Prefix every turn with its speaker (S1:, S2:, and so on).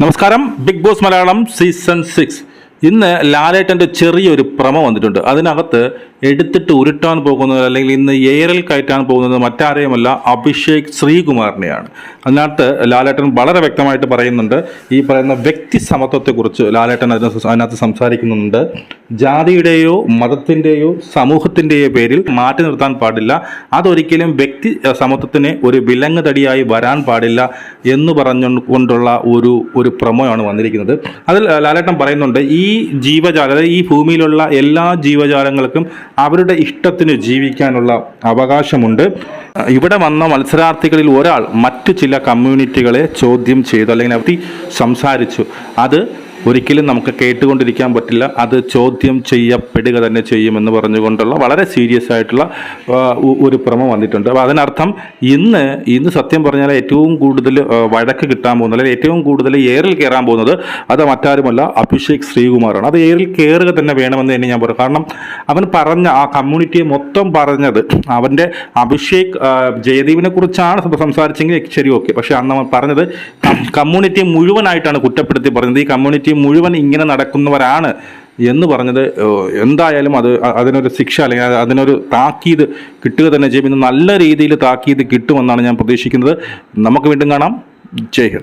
S1: നമസ്കാരം. Big boss Malayalam season 6 ഇന്ന് ലാലേട്ടൻ്റെ ചെറിയൊരു പ്രമോ വന്നിട്ടുണ്ട്. അതിനകത്ത് എടുത്തിട്ട് ഉരുട്ടാൻ പോകുന്നത് അല്ലെങ്കിൽ ഇന്ന് എയറിൽ കയറ്റാൻ പോകുന്നത് മറ്റാരെയുമല്ല, അഭിഷേക് ശ്രീകുമാറിനെയാണ്. അതിനകത്ത് ലാലേട്ടൻ വളരെ വ്യക്തമായിട്ട് പറയുന്നുണ്ട്. ഈ പറയുന്ന വ്യക്തി സമത്വത്തെക്കുറിച്ച് ലാലേട്ടൻ അതിനകത്ത് സംസാരിക്കുന്നുണ്ട്. ജാതിയുടെയോ മതത്തിൻ്റെയോ സമൂഹത്തിൻ്റെയോ പേരിൽ മാറ്റി നിർത്താൻ പാടില്ല, അതൊരിക്കലും വ്യക്തി സമത്വത്തിന് ഒരു വിലങ്ങ് തടിയായി വരാൻ പാടില്ല എന്ന് പറഞ്ഞുകൊണ്ടുള്ള ഒരു പ്രമോയാണ് വന്നിരിക്കുന്നത്. അതിൽ ലാലേട്ടൻ പറയുന്നുണ്ട്, ഈ ജീവജാലം, ഈ ഭൂമിയിലുള്ള എല്ലാ ജീവജാലങ്ങൾക്കും അവരുടെ ഇഷ്ടത്തിന് ജീവിക്കാനുള്ള അവകാശമുണ്ട്. ഇവിടെ വന്ന മത്സരാർത്ഥികളിൽ ഒരാൾ മറ്റു ചില കമ്മ്യൂണിറ്റികളെ ചോദ്യം ചെയ്തു അല്ലെങ്കിൽ അവർ സംസാരിച്ചു. അത് ഒരിക്കലും നമുക്ക് കേട്ടുകൊണ്ടിരിക്കാൻ പറ്റില്ല, അത് ചോദ്യം ചെയ്യപ്പെടുക തന്നെ ചെയ്യുമെന്ന് പറഞ്ഞുകൊണ്ടുള്ള വളരെ സീരിയസ് ആയിട്ടുള്ള ഒരു പ്രമോ വന്നിട്ടുണ്ട്. അപ്പോൾ അതിനർത്ഥം ഇന്ന് സത്യം പറഞ്ഞാൽ ഏറ്റവും കൂടുതൽ വഴക്ക് കിട്ടാൻ പോകുന്നത്, അല്ലെങ്കിൽ ഏറ്റവും കൂടുതൽ എയറിൽ കയറാൻ പോകുന്നത് അത് മറ്റാരുമല്ല, അഭിഷേക് ശ്രീകുമാറാണ്. അത് എയറിൽ കയറുക തന്നെ വേണമെന്ന് തന്നെ ഞാൻ പറയും. കാരണം അവൻ പറഞ്ഞ ആ കമ്മ്യൂണിറ്റിയെ മൊത്തം പറഞ്ഞത്, അവൻ്റെ അഭിഷേക് ജയദീപിനെ കുറിച്ചാണ് സംസാരിച്ചെങ്കിൽ ശരി, ഓക്കെ. പക്ഷെ അന്ന് അവൻ പറഞ്ഞത് കമ്മ്യൂണിറ്റിയെ മുഴുവനായിട്ടാണ് കുറ്റപ്പെടുത്തി പറഞ്ഞത്. ഈ കമ്മ്യൂണിറ്റി മുഴുവൻ ഇങ്ങനെ നടക്കുന്നവരാണ് എന്ന് പറഞ്ഞത്. എന്തായാലും അതിനൊരു ശിക്ഷ അല്ലെങ്കിൽ അതിനൊരു താക്കീത് കിട്ടുക തന്നെ ചെയ്യും. ഇന്ന് നല്ല രീതിയിൽ താക്കീത് കിട്ടുമെന്നാണ് ഞാൻ പ്രതീക്ഷിക്കുന്നത്. നമുക്ക് വീണ്ടും കാണാം. ജയ് ഹിന്ദ്.